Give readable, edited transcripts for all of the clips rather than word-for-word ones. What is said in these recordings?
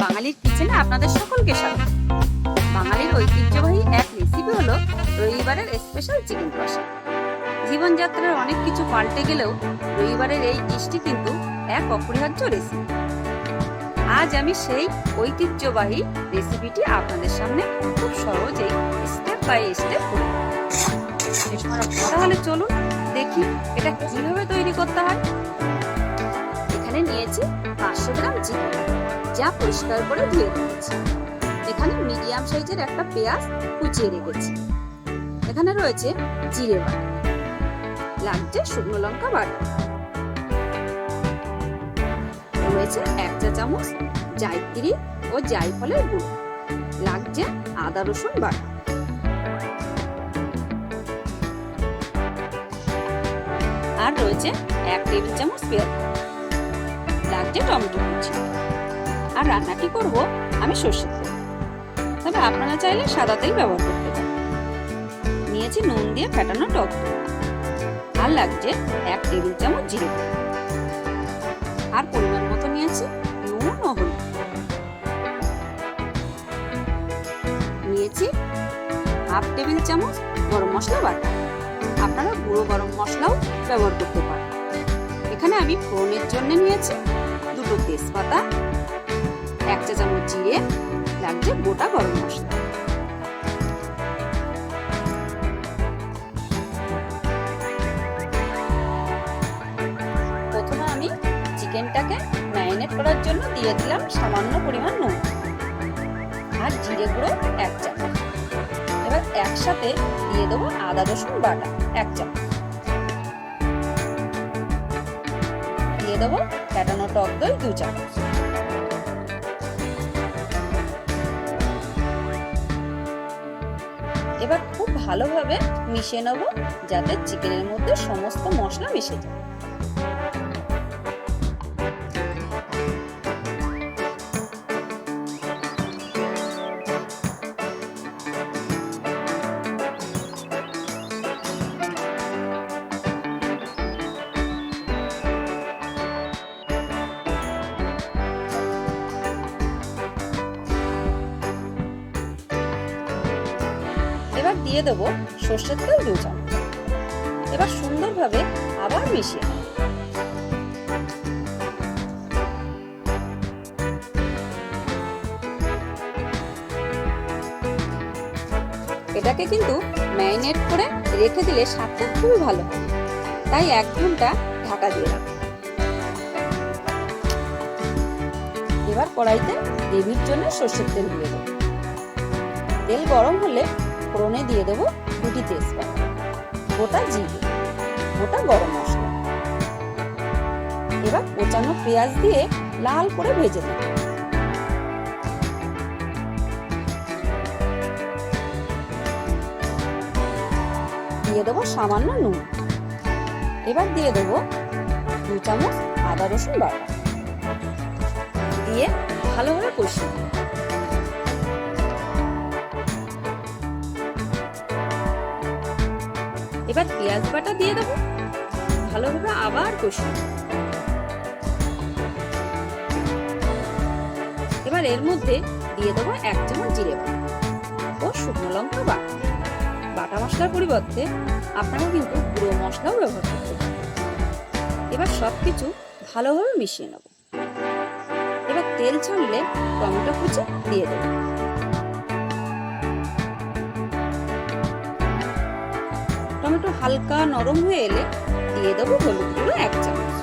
বাঙালির কিচেনে আপনাদের সকলকে স্বাগত। বাঙালির ঐতিহ্যবাহী এক রেসিপি হলো রবিবারের স্পেশাল চিকেন কষা। জীবনযাত্রার অনেক কিছু পাল্টে গেলেও রবিবারের এই ডিশটি কিন্তু এক অপরিহার্য রেসিপি। আজ আমি সেই ঐতিহ্যবাহী রেসিপিটি আপনাদের সামনে খুব সহজেই স্টেপ বাই স্টেপ করে। তাহলে চলুন দেখি এটা কিভাবে তৈরি করতে হয়। এখানে নিয়েছি 500 গ্রাম চিকেন, যা পরিষ্কার করে ধুয়ে রেখেছি। এখানে মিডিয়াম সাইজের একটা পেঁয়াজ কুচিয়ে রেখেছি। এখানে রয়েছে জিরে বাটা, লাগছে শুকনো লঙ্কা বাটা, রয়েছে 1 চা চামচ জায়ত্রী ও জায়ফলের গুঁড়ো, লাগছে আদা রসুন বাটা, আর রয়েছে 1 টেবিল চামচ পেঁয়াজ, লাগছে টমেটো কুচি। আর রান্নাটি করব আমি সরষের তেল, তবে আপনারা চাইলে সাদা তেল ব্যবহার করতে পারেন। নিয়েছি নুন দিয়ে ফেটানো টক দই, আর লাগছে 1 টেবিল চামচ জিরে, আর পরিমাণ মতো নিয়েছি নুন ও হলুদ। নিয়েছি 1/2 টেবিল চামচ গরম মশলা বাটা, আপনারা গুঁড়ো গরম মশলাও ব্যবহার করতে পারেন। এখানে আমি ফোড়নের জন্য নিয়েছি 2টো তেজপাতা, 1 চা চামচ জিরে, লাগছে গোটা গরম মশলা। প্রথমে আমি চিকেনটাকে ম্যারিনেট করার জন্য দিয়ে দিলাম সামান্য পরিমাণ নুন আর জিরে গুঁড়ো 1 চামচ। এবার একসাথে দিয়ে দেবো আদা রসুন বাটা 1 চামচ, দিয়ে দেবো ফেটানো টক দই 2 চামচ। এবার খুব ভালোভাবে মিশিয়ে নেব, যাতে চিকেনের মধ্যে সমস্ত মশলা মিশে যায়। এবার দিয়ে দেবো সর্ষের তেল 2 চামচ। এবার সুন্দরভাবে আবার মিশিয়ে নেব। এটাকে কিন্তু ম্যারিনেট করে রেখে দিলে স্বাদটা খুবই ভালো হয়, তাই 1 ঘন্টা ঢাকা দিয়ে রাখবো। এবার কড়াইতে গ্রেভির জন্য সর্ষের তেল দিয়ে দেবো। তেল গরম হলে ফোড়নে দিয়ে দেবো 2টি তেজপাতা, গোটা জিরে, গোটা গরম মশলা। এবার কোচানো পেঁয়াজ দিয়ে লাল করে ভেজে নেব। দিয়ে দেবো সামান্য নুন। এবার দিয়ে দেবো 2 চামচ আদা রসুন বাটা, দিয়ে ভালোভাবে কষিয়ে নেব। এবার পেঁয়াজ বাটা দিয়ে দেবো, ভালোভাবে আবার কষিয়ে নেব। এবার এর মধ্যে দিয়ে দেবো 1 চামচ জিরে বাটা ও শুকনো লঙ্কা বাটা। বাটা মশলার পরিবর্তে আপনারা কিন্তু গুঁড়ো মশলাও ব্যবহার করতে পারেন। এবার সবকিছু ভালোভাবে মিশিয়ে নেব। এবার তেল ছাড়লে টমেটো কুচি দিয়ে দেবো। টমেটো হালকা নরম হয়ে এলে দিয়ে দেবো হলুদ গুঁড়ো 1 চামচ।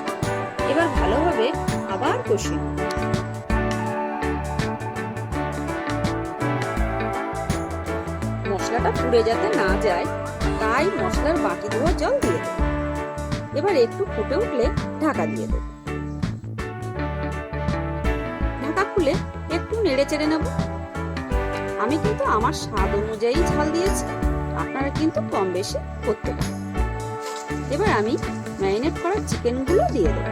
এবার ভালোভাবে আবার কষিয়ে নেব। মশলাটা পুড়ে যাতে না যায়, তাই মশলার বাটি ধোয়া জল দিয়ে দেব। এবার একটু ফুটে উঠলে ঢাকা দিয়ে দেব। ঢাকা খুলে একটু নেড়ে চেড়ে নেব। আমি কিন্তু আমার স্বাদ অনুযায়ী ঝাল দিয়েছি, আপনারা কিন্তু কম বেশি করতে পারেন। এবার আমি ম্যারিনেট করা চিকেনগুলো দিয়ে দেব।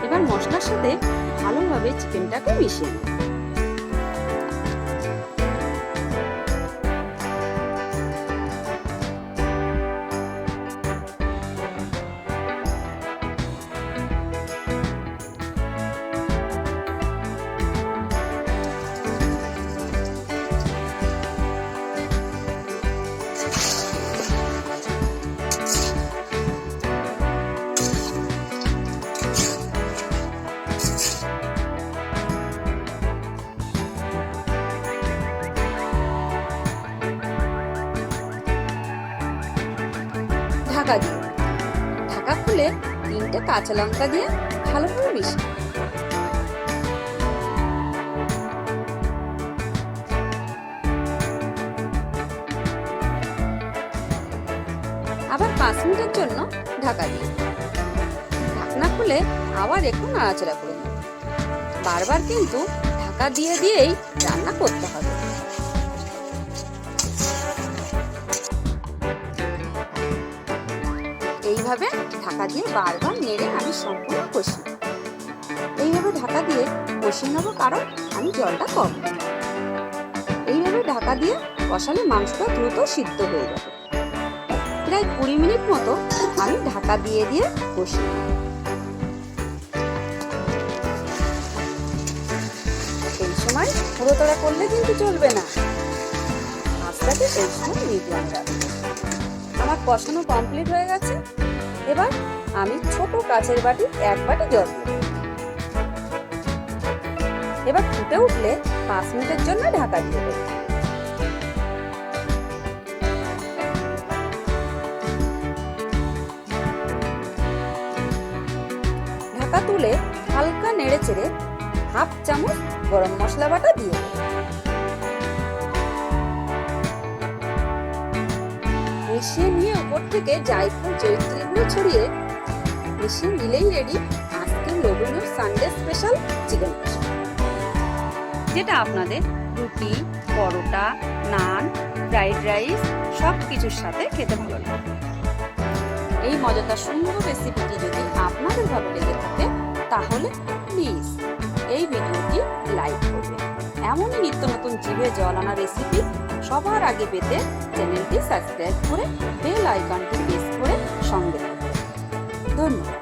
এবার মশলার সাথে ভালোভাবে চিকেনটাকে মিশিয়ে নেব। ঢাকা দিয়ে ঢাকা খুলে 3টে কাঁচা লঙ্কা দিয়ে ভালোভাবে মিশিয়ে আবার 5 মিনিটের জন্য ঢাকা দিয়ে ঢাকনা খুলে আবার একটু নাড়াচাড়া করে নেব। বারবার কিন্তু ঢাকা দিয়েই রান্না করতে হবে। এইভাবে ঢাকা দিয়ে বারবার নেড়ে আমি সম্পূর্ণ কষি। এইভাবে ঢাকা দিয়ে কষিয়ে নেবো, কারণ আমি জলটা কম। এইভাবে ঢাকা দিয়ে কষালে মাংসটা দ্রুত সিদ্ধ হয়ে যাবে। প্রায় 20 মিনিট মতো আমি ঢাকা দিয়ে কষি। এই সময় পুরোতলা করলে কিন্তু চলবে না, আস্তে এই সময় মিডিয়াম রাখবো। আমার কষানো কমপ্লিট হয়ে গেছে। এবার আমি ছোট কাচের বাটি 1 বাটি জল দেব। এবার ফুটে উঠলে 5 মিনিটের জন্য ঢাকা দিয়ে দেব। ঢাকা তুলে হালকা নেড়ে চেড়ে 1/2 চামচ গরম মশলা বাটা দিয়ে দেব। মিশিয়ে নিয়ে উপর থেকে জায়ফল জয়িত্রী গুঁড়ো ছড়িয়ে মিশিয়ে নিলেই রেডি আজকের লোভনীয় সানডে স্পেশাল চিকেন কষা, যেটা আপনাদের রুটি, পরোটা, নান, ফ্রাইড রাইস সব কিছুর সাথে খেতে ভালো লাগে। এই মজাদার সুন্দর রেসিপিটি যদি আপনাদের ভালো লেগে থাকে তাহলে প্লিজ এই ভিডিওটি লাইক করবেন। এমনই নিত্য নতুন জিভে জল আনা রেসিপি সবার আগে পেতে চ্যানেলটি সাবস্ক্রাইব করে বেল আইকনটি প্রেস করে সঙ্গে থাকুন। ধন্যবাদ।